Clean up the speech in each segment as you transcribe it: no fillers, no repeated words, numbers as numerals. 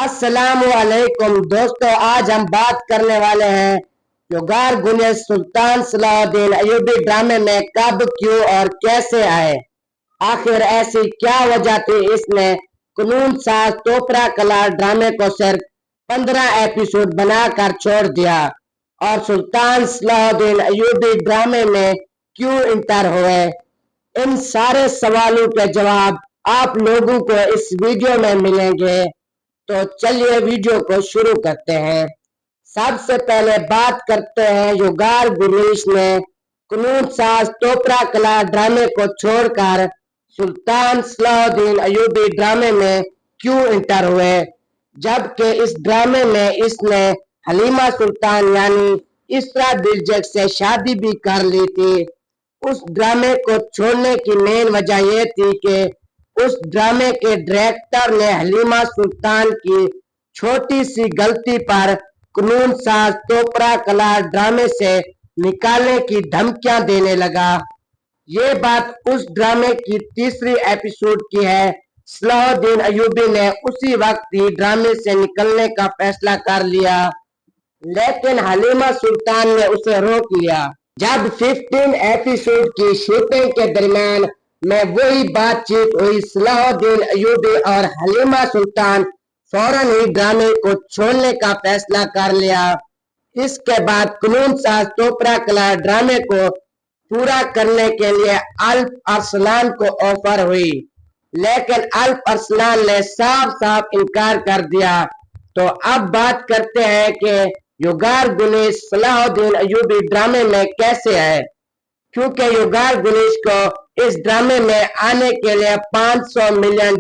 السلام علیکم دوستو، آج ہم بات کرنے والے ہیں یوگار گنیش سلطان صلاح الدین ایوبی ڈرامے میں کب، کیوں اور کیسے آئے۔ آخر ایسی کیا وجہ تھی اس نے قانون ساز توپرا کلا ڈرامے کو صرف 15 ایپیسوڈ بنا کر چھوڑ دیا، اور سلطان صلاح الدین ایوبی ڈرامے میں کیوں انٹر ہوئے۔ ان سارے سوالوں کے جواب آپ لوگوں کو اس ویڈیو میں ملیں گے، تو چلیے ویڈیو کو شروع کرتے ہیں۔ سب سے پہلے بات کرتے ہیں یوگار گنیش نے قانون ساز توپرا کلا ڈرامے کو چھوڑ کر سلطان صلاح الدین ایوبی ڈرامے میں کیوں انٹر ہوئے، جبکہ اس ڈرامے میں اس نے حلیمہ سلطان یعنی اسرا دلجگ سے شادی بھی کر لی تھی۔ اس ڈرامے کو چھوڑنے کی مین وجہ یہ تھی کہ اس ڈرامے کے ڈائریکٹر نے حلیمہ سلطان کی چھوٹی سی غلطی پر قانون ساز توپرا کلا ڈرامے سے نکالنے کی دھمکیاں دینے لگا۔ یہ بات اس ڈرامے کی تیسری ایپیسوڈ کی ہے۔ صلاح الدین ایوبی نے اسی وقت ہی ڈرامے سے نکلنے کا فیصلہ کر لیا، لیکن حلیمہ سلطان نے اسے روک لیا۔ جب 15 ایپیسوڈ کی شوٹنگ کے درمیان میں وہی بات چیت ہوئی، صلاح الدین ایوبی اور حلیمہ سلطان فوراً ہی ڈرامے کو چھوڑنے کا فیصلہ کر لیا۔ اس کے بعد قانون ساز توپرا کلا ڈرامے کو پورا کرنے کے لیے الف ارسلان کو آفر ہوئی، لیکن الف ارسلان نے صاف صاف انکار کر دیا۔ تو اب بات کرتے ہیں کہ یوگار گنیش صلاح الدین ایوبی ڈرامے میں کیسے آئے۔ کیونکہ یوگار گنیش کو اس ڈرامے میں آنے کے لیے $500 ملین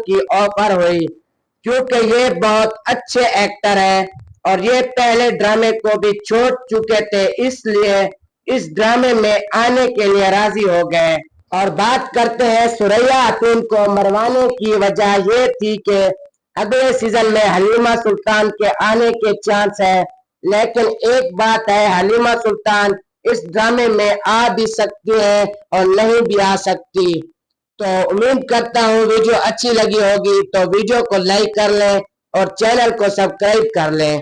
کی آفر ہوئی، کیونکہ یہ بہت اچھے ایکٹر ہیں اور یہ پہلے ڈرامے کو بھی چھوڑ چکے تھے، اس لیے اس ڈرامے میں آنے کے لیے راضی ہو گئے۔ اور بات کرتے ہیں ثریا خاتون کو مروانے کی وجہ یہ تھی کہ اگلے سیزن میں حلیمہ سلطان کے آنے کے چانس ہے، لیکن ایک بات ہے، حلیمہ سلطان اس ڈرامے میں آ بھی سکتی ہے اور نہیں بھی آ سکتی۔ تو امید کرتا ہوں ویڈیو اچھی لگی ہوگی، تو ویڈیو کو لائک کر لیں اور چینل کو سبسکرائب کر لیں۔